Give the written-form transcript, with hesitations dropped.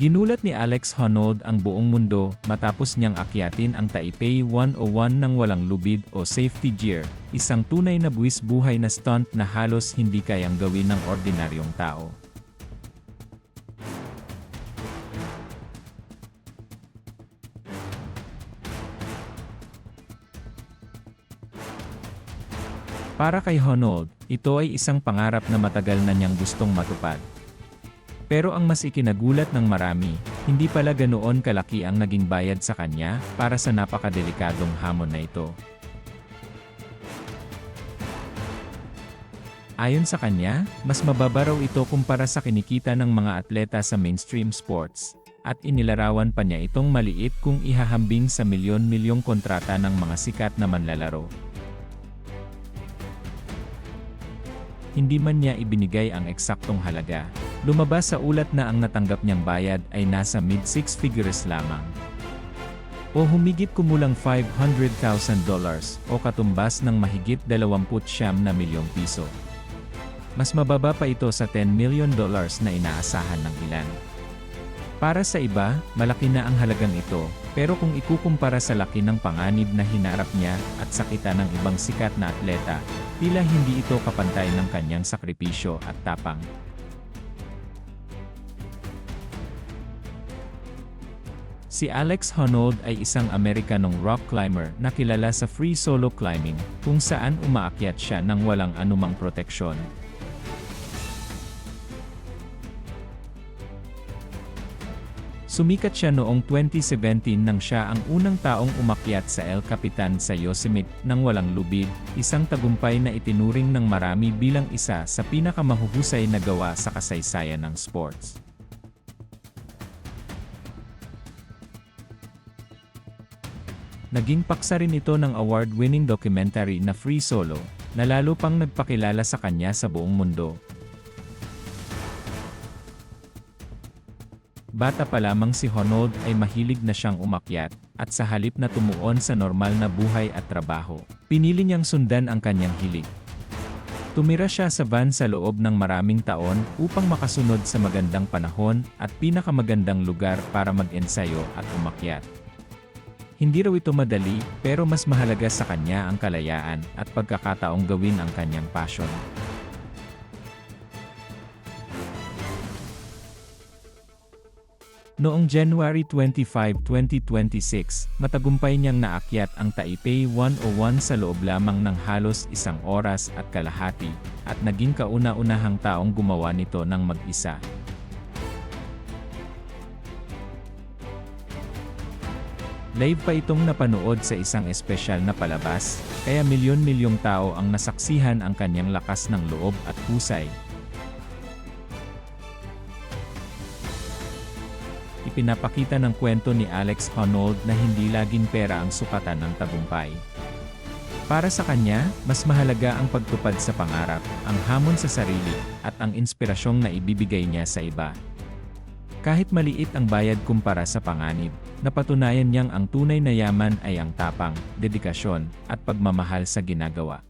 Ginulat ni Alex Honnold ang buong mundo matapos niyang akyatin ang Taipei 101 ng walang lubid o safety gear, isang tunay na buwis buhay na stunt na halos hindi kayang gawin ng ordinaryong tao. Para kay Honnold, ito ay isang pangarap na matagal na niyang gustong matupad. Pero ang mas ikinagulat ng marami, hindi pala ganoon kalaki ang naging bayad sa kanya para sa napakadelikadong hamon na ito. Ayon sa kanya, mas mababa raw ito kumpara sa kinikita ng mga atleta sa mainstream sports, at inilarawan pa niya itong maliit kung ihahambing sa milyon-milyong kontrata ng mga sikat na manlalaro. Hindi man niya ibinigay ang eksaktong halaga. Lumabas sa ulat na ang natanggap niyang bayad ay nasa mid-six figures lamang. O humigit kumulang $500,000 o katumbas ng mahigit 29 na milyong piso. Mas mababa pa ito sa $10 million na inaasahan ng ilan. Para sa iba, malaki na ang halagang ito, pero kung ikukumpara sa laki ng panganib na hinarap niya at sakitan ng ibang sikat na atleta, tila hindi ito kapantay ng kanyang sakripisyo at tapang. Si Alex Honnold ay isang Amerikanong rock climber na kilala sa free solo climbing, kung saan umaakyat siya ng walang anumang proteksyon. Sumikat siya noong 2017 nang siya ang unang taong umakyat sa El Capitan sa Yosemite nang walang lubid, isang tagumpay na itinuring ng marami bilang isa sa pinakamahuhusay na gawa sa kasaysayan ng sports. Naging paksa rin ito ng award-winning documentary na Free Solo, na lalo pang nagpakilala sa kanya sa buong mundo. Bata pa lamang si Honnold ay mahilig na siyang umakyat, at sa halip na tumuon sa normal na buhay at trabaho, pinili niyang sundan ang kanyang hilig. Tumira siya sa van sa loob ng maraming taon upang makasunod sa magandang panahon at pinakamagandang lugar para mag-ensayo at umakyat. Hindi raw ito madali, pero mas mahalaga sa kanya ang kalayaan at pagkakataong gawin ang kanyang passion. Noong January 25, 2026, matagumpay niyang naakyat ang Taipei 101 sa loob lamang ng halos 1 oras at kalahati, at naging kauna-unahang taong gumawa nito ng mag-isa. Live pa itong napanood sa isang espesyal na palabas, kaya milyon-milyong tao ang nasaksihan ang kanyang lakas ng loob at husay. Ipinapakita ng kwento ni Alex Honnold na hindi laging pera ang sukatan ng tagumpay. Para sa kanya, mas mahalaga ang pagtupad sa pangarap, ang hamon sa sarili, at ang inspirasyong na ibibigay niya sa iba. Kahit maliit ang bayad kumpara sa panganib, napatunayan niyang ang tunay na yaman ay ang tapang, dedikasyon, at pagmamahal sa ginagawa.